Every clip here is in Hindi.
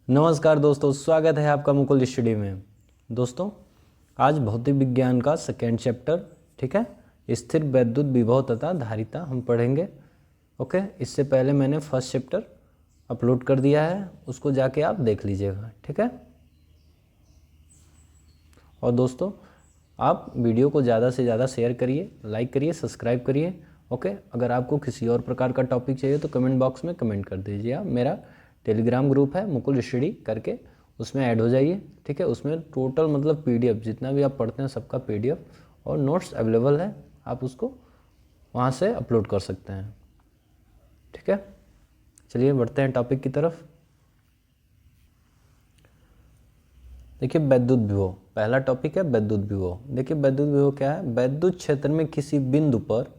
नमस्कार दोस्तों, स्वागत है आपका मुकुल स्टडी में। दोस्तों, आज भौतिक विज्ञान का सेकेंड चैप्टर, ठीक है, स्थिर वैद्युत विभव तथा धारिता हम पढ़ेंगे। ओके, इससे पहले मैंने फर्स्ट चैप्टर अपलोड कर दिया है, उसको जाके आप देख लीजिएगा, ठीक है। और दोस्तों, आप वीडियो को ज़्यादा से ज़्यादा शेयर करिए, लाइक करिए, सब्सक्राइब करिए। ओके, अगर आपको किसी और प्रकार का टॉपिक चाहिए तो कमेंट बॉक्स में कमेंट कर दीजिए। आप मेरा टेलीग्राम ग्रुप है मुकुल स्टडी करके, उसमें ऐड हो जाइए, ठीक है। उसमें टोटल मतलब पीडीएफ जितना भी आप पढ़ते हैं सबका पीडीएफ और नोट्स अवेलेबल है, आप उसको वहाँ से अपलोड कर सकते हैं, ठीक है। चलिए बढ़ते हैं टॉपिक की तरफ। देखिए, वैद्युत विभव पहला टॉपिक है, वैद्युत विभव। देखिए, वैद्युत विभव क्या है? वैद्युत क्षेत्र में किसी बिंदु पर,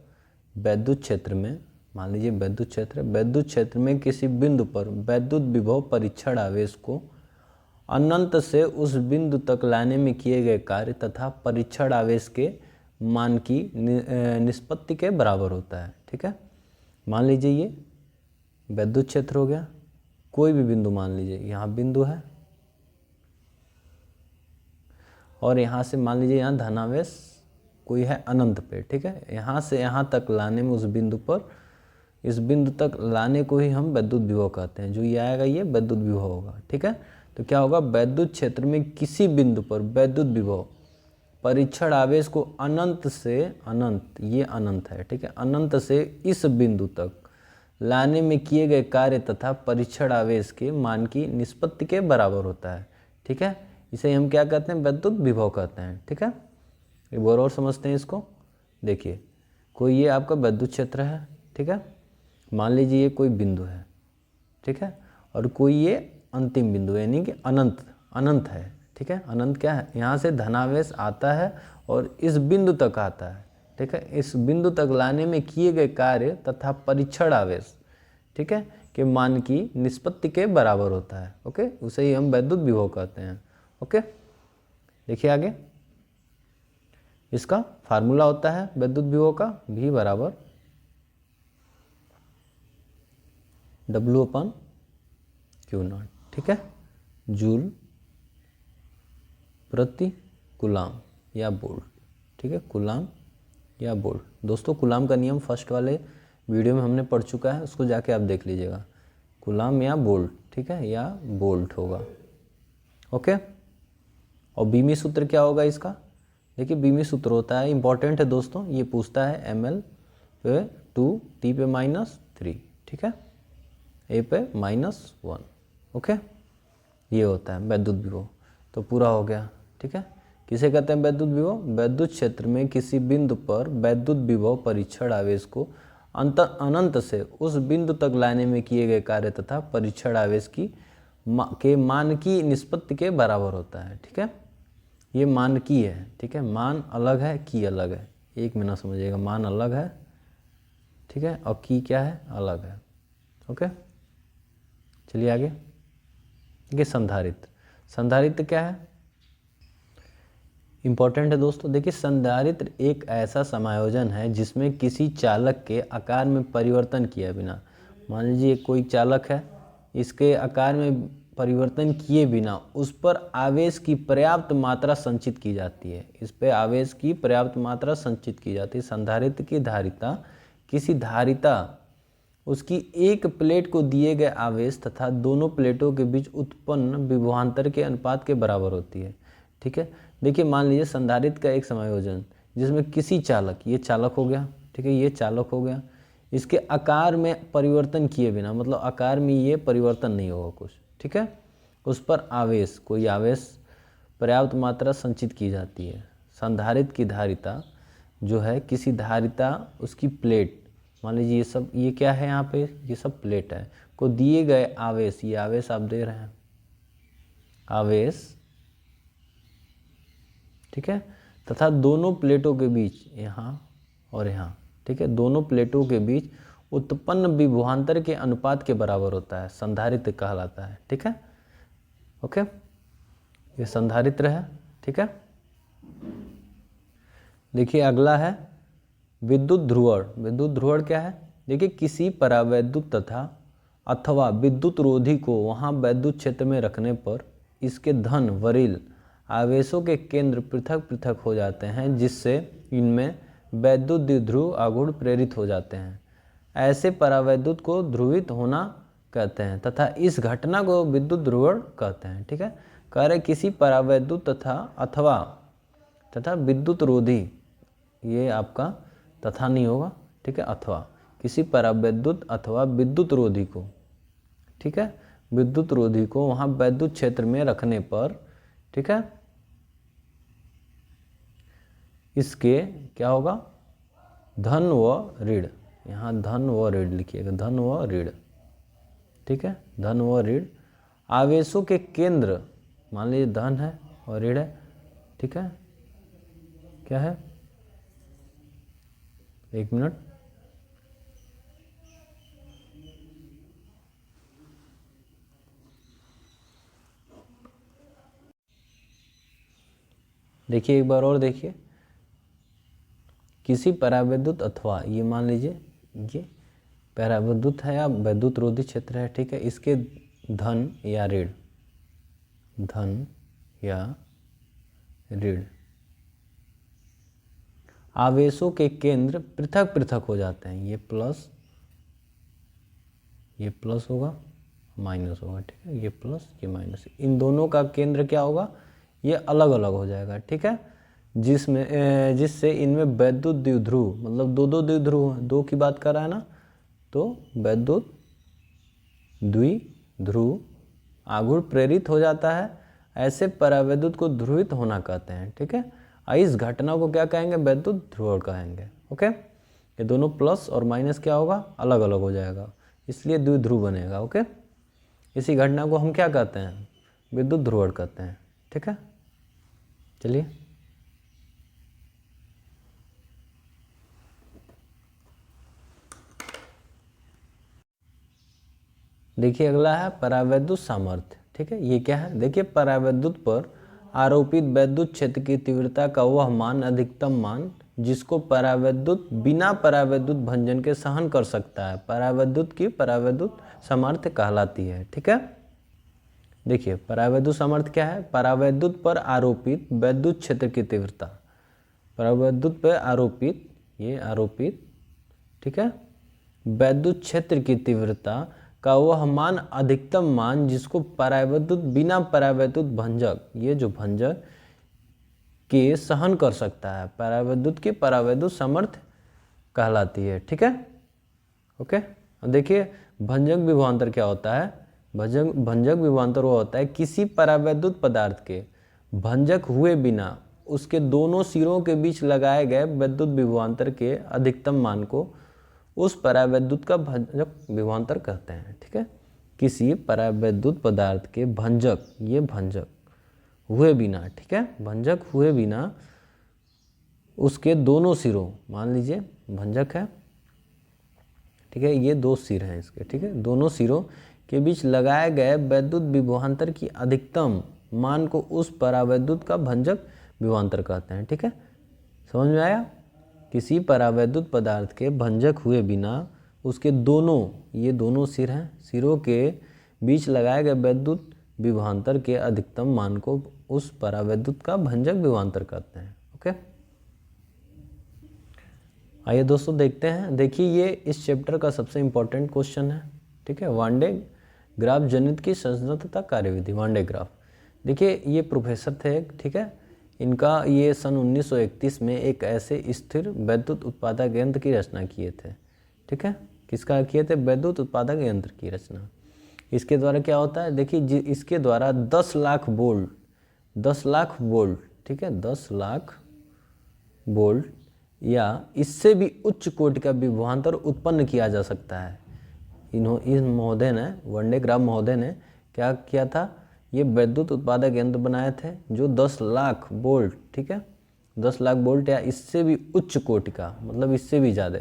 वैद्युत क्षेत्र में, मान लीजिए वैद्युत क्षेत्र, वैद्युत क्षेत्र में किसी बिंदु पर वैद्युत विभव परीक्षण आवेश को अनंत से उस बिंदु तक लाने में किए गए कार्य तथा परीक्षण आवेश के मान की निष्पत्ति के बराबर होता है, ठीक है। मान लीजिए ये वैद्युत क्षेत्र हो गया, कोई भी बिंदु मान लीजिए, यहाँ बिंदु है और यहाँ से मान लीजिए यहाँ धनावेश कोई है अनंत पे, ठीक है। यहाँ से यहाँ तक लाने में उस बिंदु पर, इस बिंदु तक लाने को ही हम वैद्युत विभव कहते हैं। जो ये आएगा ये वैद्युत विभव होगा, ठीक है। तो क्या होगा? वैद्युत क्षेत्र में किसी बिंदु पर वैद्युत विभव परीक्षण आवेश को अनंत से, अनंत ये अनंत है, ठीक है, अनंत से इस बिंदु तक लाने में किए गए कार्य तथा परीक्षण आवेश के मान की निष्पत्ति के बराबर होता है, ठीक है। इसे हम क्या कहते हैं? वैद्युत विभव कहते हैं, ठीक है। एक बार और समझते हैं इसको। देखिए, कोई ये आपका वैद्युत क्षेत्र है, ठीक है, मान लीजिए ये कोई बिंदु है, ठीक है, और कोई ये अंतिम बिंदु यानी कि अनंत, अनंत है, ठीक है। अनंत क्या है? यहाँ से धनावेश आता है और इस बिंदु तक आता है, ठीक है। इस बिंदु तक लाने में किए गए कार्य तथा परीक्षण आवेश, ठीक है, के मान की निष्पत्ति के बराबर होता है। ओके, उसे ही हम वैद्युत विभव कहते हैं। ओके, देखिए आगे, इसका फार्मूला होता है वैद्युत विभव का, V बराबर W/Q0, ठीक है, जूल प्रति कूलाम या वोल्ट, ठीक है, कूलाम या वोल्ट। दोस्तों, कूलाम का नियम फर्स्ट वाले वीडियो में हमने पढ़ चुका है, उसको जाके आप देख लीजिएगा। कूलाम या वोल्ट, ठीक है, या वोल्ट होगा। ओके, और बीमी सूत्र क्या होगा इसका? देखिए, बीमी सूत्र होता है, इंपॉर्टेंट है दोस्तों, ये पूछता है ml पे 2 T पे -3, ठीक है, A पे -1। ओके, ये होता है वैद्युत विभव। तो पूरा हो गया, ठीक है। किसे कहते हैं वैद्युत विभव? वैद्युत क्षेत्र में किसी बिंदु पर वैद्युत विभव परीक्षण आवेश को अनंत से उस बिंदु तक लाने में किए गए कार्य तथा परीक्षण आवेश के मान की निष्पत्ति के बराबर होता है, ठीक है। ये मान की है, ठीक है, मान अलग है, की अलग है, एक में ना समझिएगा, मान अलग है, ठीक है, और की क्या है? अलग है। ओके, चलिए आगे। देखिए, संधारित्र, संधारित्र क्या है? इंपॉर्टेंट है दोस्तों। देखिए, संधारित्र एक ऐसा समायोजन है जिसमें किसी चालक के आकार में परिवर्तन किए बिना, मान लीजिए कोई चालक है, इसके आकार में परिवर्तन किए बिना उस पर आवेश की पर्याप्त मात्रा संचित की जाती है, इस पर आवेश की पर्याप्त मात्रा संचित की जाती है। संधारित्र की धारिता किसी धारिता उसकी एक प्लेट को दिए गए आवेश तथा दोनों प्लेटों के बीच उत्पन्न विभवांतर के अनुपात के बराबर होती है, ठीक है। देखिए, मान लीजिए संधारित्र का एक समायोजन जिसमें किसी चालक, ये चालक हो गया, ठीक है, ये चालक हो गया, इसके आकार में परिवर्तन किए बिना, मतलब आकार में ये परिवर्तन नहीं होगा कुछ, ठीक है, उस पर आवेश, कोई आवेश पर्याप्त मात्रा संचित की जाती है। संधारित्र की धारिता जो है किसी धारिता उसकी प्लेट, मान लीजिए ये सब, ये क्या है यहाँ पे? ये सब प्लेट है, को दिए गए आवेश, ये आवेश आप दे रहे हैं, आवेश, ठीक है, तथा दोनों प्लेटों के बीच, यहाँ और यहाँ, ठीक है, दोनों प्लेटों के बीच उत्पन्न विभवांतर के अनुपात के बराबर होता है, संधारित्र कहलाता है, ठीक है। ओके, ये संधारित्र है, ठीक है। देखिए, अगला है विद्युत ध्रुवण। विद्युत ध्रुवण क्या है? देखिए, किसी परावैद्युत तथा अथवा विद्युत रोधी को वहाँ वैद्युत क्षेत्र में रखने पर इसके धन वरील आवेशों के केंद्र पृथक पृथक हो जाते हैं, जिससे इनमें वैद्युत द्विध्रुव आघूर्ण प्रेरित हो जाते हैं। ऐसे परावैद्युत को ध्रुवित होना कहते हैं तथा इस घटना को विद्युत ध्रुवण कहते हैं। ठीक है, कह रहे किसी परावैद्युत तथा विद्युत रोधी, ये आपका तथा नहीं होगा, ठीक है, अथवा किसी परावैद्युत अथवा विद्युत रोधी को, ठीक है, विद्युत रोधी को वहाँ वैद्युत क्षेत्र में रखने पर, ठीक है, इसके क्या होगा, धन व ऋण, यहाँ धन व ऋण लिखिएगा, धन व ऋण, ठीक है, धन व ऋण आवेशों के केंद्र, मान लीजिए धन है और ऋण है, ठीक है, क्या है, एक मिनट, देखिए एक बार और देखिए, किसी परावैद्युत अथवा, ये मान लीजिए ये परावैद्युत है या वैद्युत रोधी क्षेत्र है, ठीक है, इसके धन या ऋण, धन या ऋण आवेशों के केंद्र पृथक पृथक हो जाते हैं, ये प्लस होगा, माइनस होगा, ठीक है, ये प्लस ये माइनस, इन दोनों का केंद्र क्या होगा, ये अलग अलग हो जाएगा, ठीक है, जिससे इनमें वैद्युत द्विध्रुव, मतलब दो दो द्विध्रुव, दो की बात कर रहा है ना, तो वैद्युत द्विध्रुव आघूर्ण प्रेरित हो जाता है। ऐसे परावैद्युत को ध्रुवित होना कहते हैं, ठीक है, इस घटना को क्या कहेंगे, वैद्युत ध्रुवण कहेंगे। ओके, ये दोनों प्लस और माइनस क्या होगा, अलग अलग हो जाएगा, इसलिए द्विध्रुव बनेगा। ओके, इसी घटना को हम क्या कहते हैं, विद्युत ध्रुवण कहते हैं। ठीक है, चलिए देखिए अगला है परावैद्युत सामर्थ्य। ठीक है, ये क्या है, देखिए परावैद्युत पर आरोपित वैद्युत क्षेत्र की तीव्रता का वह मान, अधिकतम मान, जिसको परावैद्युत बिना परावैद्युत भंजन के सहन कर सकता है, परावैद्युत की परावैद्युत सामर्थ्य कहलाती है। ठीक है, देखिए परावैद्युत सामर्थ्य क्या है, परावैद्युत पर आरोपित वैद्युत क्षेत्र की तीव्रता, परावैद्युत पर आरोपित, ये आरोपित, ठीक है, वैद्युत क्षेत्र की तीव्रता का वह मान, अधिकतम मान, जिसको परावैद्युत बिना परावैद्युत भंजक, ये जो भंजक के सहन कर सकता है, परावैद्युत की परावैद्युत सामर्थ्य कहलाती है। ठीक है, ओके, अब देखिए भंजक विभवांतर क्या होता है, भंजक विभवांतर वो होता है किसी परावैद्युत पदार्थ के भंजक हुए बिना उसके दोनों सिरों के बीच लगाए गए वैद्युत विभवांतर के अधिकतम मान को उस परावैद्युत का भंजक विभवांतर कहते हैं। ठीक है, किसी परावैद्युत पदार्थ के भंजक, ये भंजक हुए बिना, ठीक है, भंजक हुए बिना उसके दोनों सिरों, मान लीजिए भंजक है, ठीक है, ये दो सिर हैं इसके, ठीक है, दोनों सिरों के बीच लगाए गए वैद्युत विभवांतर की अधिकतम मान को उस परावैद्युत का भंजक विभवांतर कहते हैं। ठीक है, समझ में आया, किसी परावैद्युत पदार्थ के भंजक हुए बिना उसके दोनों, ये दोनों सिर हैं, सिरों के बीच लगाए गए वैद्युत विभवांतर के अधिकतम मान को उस परावैद्युत का भंजक विभवांतर कहते हैं। ओके, आइए दोस्तों देखते हैं, देखिए ये इस चैप्टर का सबसे इम्पोर्टेंट क्वेश्चन है। ठीक है, वान डे ग्राफ जनित की संरचना तथा कार्यविधि, वान डे ग्राफ। देखिए ये प्रोफेसर थे, ठीक है, इनका ये सन 1931 में एक ऐसे स्थिर वैद्युत उत्पादक यंत्र की रचना किए थे। ठीक है, किसका किए थे, वैद्युत उत्पादक यंत्र की रचना। इसके द्वारा क्या होता है, देखिए इसके द्वारा 10 लाख वोल्ट, 10 लाख वोल्ट, ठीक है, 10 लाख वोल्ट या इससे भी उच्च कोटि का विभवांतर उत्पन्न किया जा सकता है। इस महोदय ने, वान डे ग्राफ महोदय ने क्या किया था, ये वैद्युत उत्पादक यंत्र बनाए थे जो 10 लाख वोल्ट, ठीक है, 10 लाख वोल्ट या इससे भी उच्च कोटि का, मतलब इससे भी ज़्यादा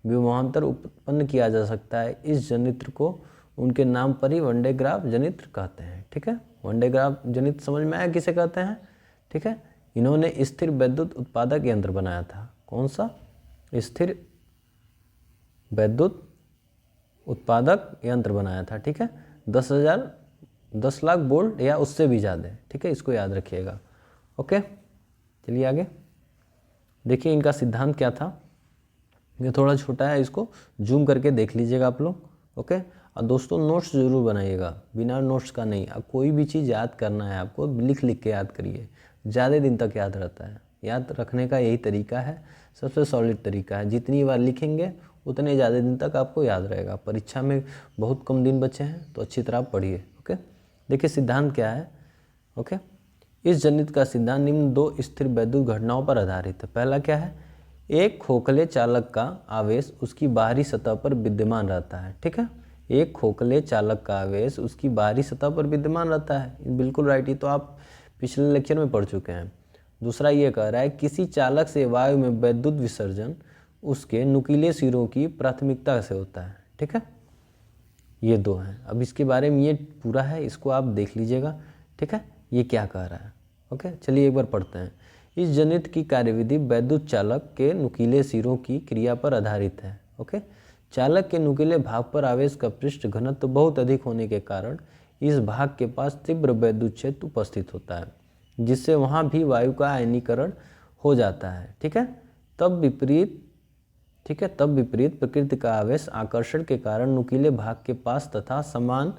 विभवांतर उत्पन्न किया जा सकता है। इस जनित्र को उनके नाम पर ही वान डे ग्राफ जनित्र कहते हैं। ठीक है, वान डे ग्राफ जनित्र समझ में आया किसे कहते हैं। ठीक है, इन्होंने स्थिर वैद्युत उत्पादक यंत्र बनाया था, कौन सा, स्थिर वैद्युत उत्पादक यंत्र बनाया था, ठीक है। 10 लाख वोल्ट या उससे भी ज़्यादा, ठीक है, इसको याद रखिएगा। ओके, चलिए आगे देखिए इनका सिद्धांत क्या था। ये थोड़ा छोटा है, इसको जूम करके देख लीजिएगा आप लोग। ओके, और दोस्तों नोट्स ज़रूर बनाइएगा, बिना नोट्स का नहीं। अब कोई भी चीज़ याद करना है आपको, लिख लिख के याद करिए, ज़्यादा दिन तक याद रहता है। याद रखने का यही तरीका है, सबसे सॉलिड तरीका है। जितनी बार लिखेंगे उतने ज़्यादा दिन तक आपको याद रहेगा। परीक्षा में बहुत कम दिन बचे हैं, तो अच्छी तरह पढ़िए। ओके, देखिए सिद्धांत क्या है। ओके, इस जनित का सिद्धांत निम्न 2 स्थिर वैद्युत घटनाओं पर आधारित है। पहला क्या है, एक खोखले चालक का आवेश उसकी बाहरी सतह पर विद्यमान रहता है, ठीक है। एक खोखले चालक का आवेश उसकी बाहरी सतह पर विद्यमान रहता है, बिल्कुल राइट, ये तो आप पिछले लेक्चर में पढ़ चुके हैं। दूसरा ये कह रहा है किसी चालक से वायु में वैद्युत विसर्जन उसके नुकीले सिरों की प्राथमिकता से होता है, ठीक है। ये 2 हैं। अब इसके बारे में ये पूरा है, इसको आप देख लीजिएगा, ठीक है, ये क्या कह रहा है। ओके, चलिए एक बार पढ़ते हैं। इस जनित की कार्यविधि वैद्युत चालक के नुकीले सिरों की क्रिया पर आधारित है। ओके, चालक के नुकीले भाग पर आवेश का पृष्ठ घनत्व बहुत अधिक होने के कारण इस भाग के पास तीव्र वैद्युत क्षेत्र उपस्थित होता है, जिससे वहाँ भी वायु का आयनीकरण हो जाता है, ठीक है। तब विपरीत प्रकृति का आवेश आकर्षण के कारण नुकीले भाग के पास तथा समान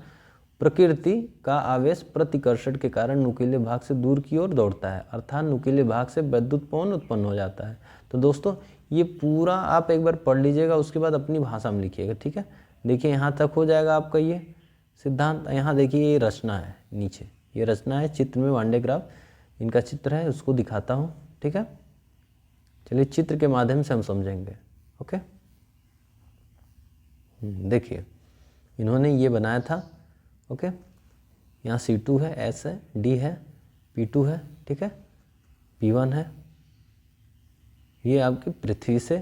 प्रकृति का आवेश प्रतिकर्षण के कारण नुकीले भाग से दूर की ओर दौड़ता है, अर्थात नुकीले भाग से वैद्युत पवन उत्पन्न हो जाता है। तो दोस्तों ये पूरा आप एक बार पढ़ लीजिएगा, उसके बाद अपनी भाषा में लिखिएगा, ठीक है। देखिए यहाँ तक हो जाएगा आपका ये सिद्धांत। यहाँ देखिए ये रचना है, नीचे ये रचना है, चित्र में वान डे ग्राफ इनका चित्र है, उसको दिखाता हूँ, ठीक है। चलिए चित्र के माध्यम से हम समझेंगे। ओके, देखिए इन्होंने ये बनाया था। ओके, यहाँ C2 है, S है, D है, P2 है, ठीक है, P1 है। ये आपकी पृथ्वी से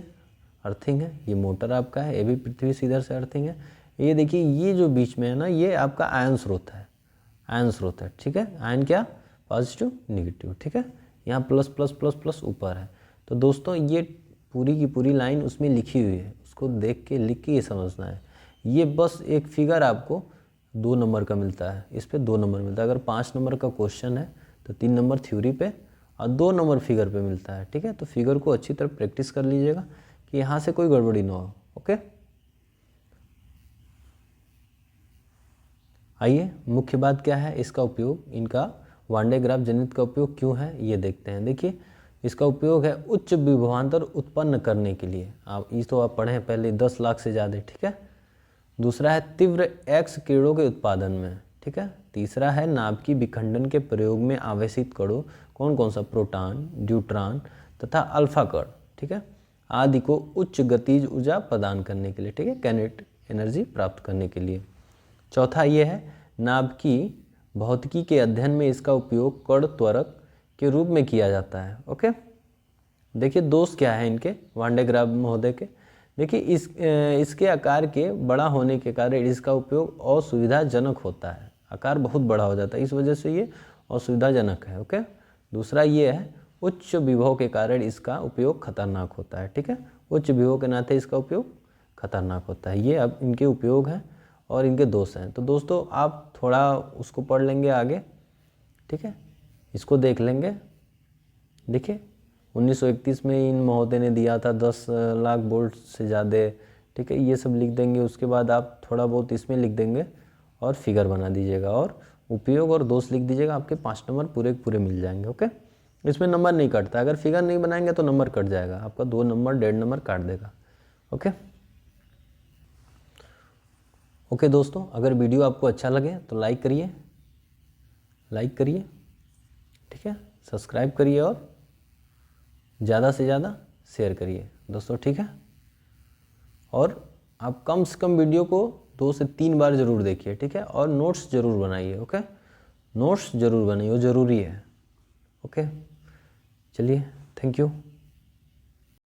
अर्थिंग है, ये मोटर आपका है, ये भी पृथ्वी से इधर से अर्थिंग है। ये देखिए ये जो बीच में है ना, ये आपका आयन स्रोत है, आयन स्रोत है, ठीक है। आयन क्या, पॉजिटिव निगेटिव, ठीक है। यहाँ प्लस प्लस प्लस प्लस ऊपर है। तो दोस्तों ये पूरी की पूरी लाइन उसमें लिखी हुई है, उसको देख के लिख के ये समझना है। ये बस एक फिगर आपको 2 नंबर का मिलता है, इस पे 2 नंबर मिलता है। अगर 5 नंबर का क्वेश्चन है तो 3 नंबर थ्योरी पे और 2 नंबर फिगर पे मिलता है, ठीक है। तो फिगर को अच्छी तरह प्रैक्टिस कर लीजिएगा कि यहाँ से कोई गड़बड़ी ना हो। ओके, आइए मुख्य बात क्या है, इसका उपयोग, इनका वान डे ग्राफ जनित का उपयोग क्यों है ये देखते हैं। देखिए इसका उपयोग है उच्च विभवांतर उत्पन्न करने के लिए। आप ये तो आप पढ़ें पहले 10 लाख से ज़्यादा, ठीक है। दूसरा है तीव्र एक्स किरणों के उत्पादन में, ठीक है। तीसरा है नाभिकीय विखंडन के प्रयोग में आवेशित कणों, कौन कौन सा, प्रोटॉन, न्यूट्रॉन तथा अल्फा कण, ठीक है, आदि को उच्च गतिज ऊर्जा प्रदान करने के लिए, ठीक है, काइनेटिक एनर्जी प्राप्त करने के लिए। चौथा ये है नाभिकीय भौतिकी के अध्ययन में इसका उपयोग कण त्वरक के रूप में किया जाता है। ओके, देखिए दोष क्या है इनके, वान डे ग्राफ महोदय के। देखिए इसके आकार के बड़ा होने के कारण इसका उपयोग असुविधाजनक होता है, आकार बहुत बड़ा हो जाता है, इस वजह से ये असुविधाजनक है। ओके, दूसरा ये है उच्च विभव के कारण इसका उपयोग खतरनाक होता है, ठीक है। उच्च विभव के नाते इसका उपयोग खतरनाक होता है। ये अब इनके उपयोग हैं और इनके दोष हैं। तो दोस्तों आप थोड़ा उसको पढ़ लेंगे आगे, ठीक है, इसको देख लेंगे। देखिए 1931 में इन महोदय ने दिया था 10 लाख वोल्ट से ज़्यादा, ठीक है, ये सब लिख देंगे। उसके बाद आप थोड़ा बहुत इसमें लिख देंगे और फिगर बना दीजिएगा और उपयोग और दोष लिख दीजिएगा, आपके 5 नंबर पूरे पूरे मिल जाएंगे। ओके, इसमें नंबर नहीं कटता, अगर फिगर नहीं बनाएंगे तो नंबर कट जाएगा, आपका 2 नंबर 1.5 नंबर काट देगा। ओके ओके दोस्तों, अगर वीडियो आपको अच्छा लगे तो लाइक करिए, ठीक है, सब्सक्राइब करिए और ज़्यादा से ज़्यादा शेयर करिए दोस्तों, ठीक है। और आप कम से कम वीडियो को 2 से 3 बार ज़रूर देखिए, ठीक है, और नोट्स ज़रूर बनाइए। ओके, नोट्स ज़रूर बनाइए, वो ज़रूरी है। ओके, चलिए, थैंक यू।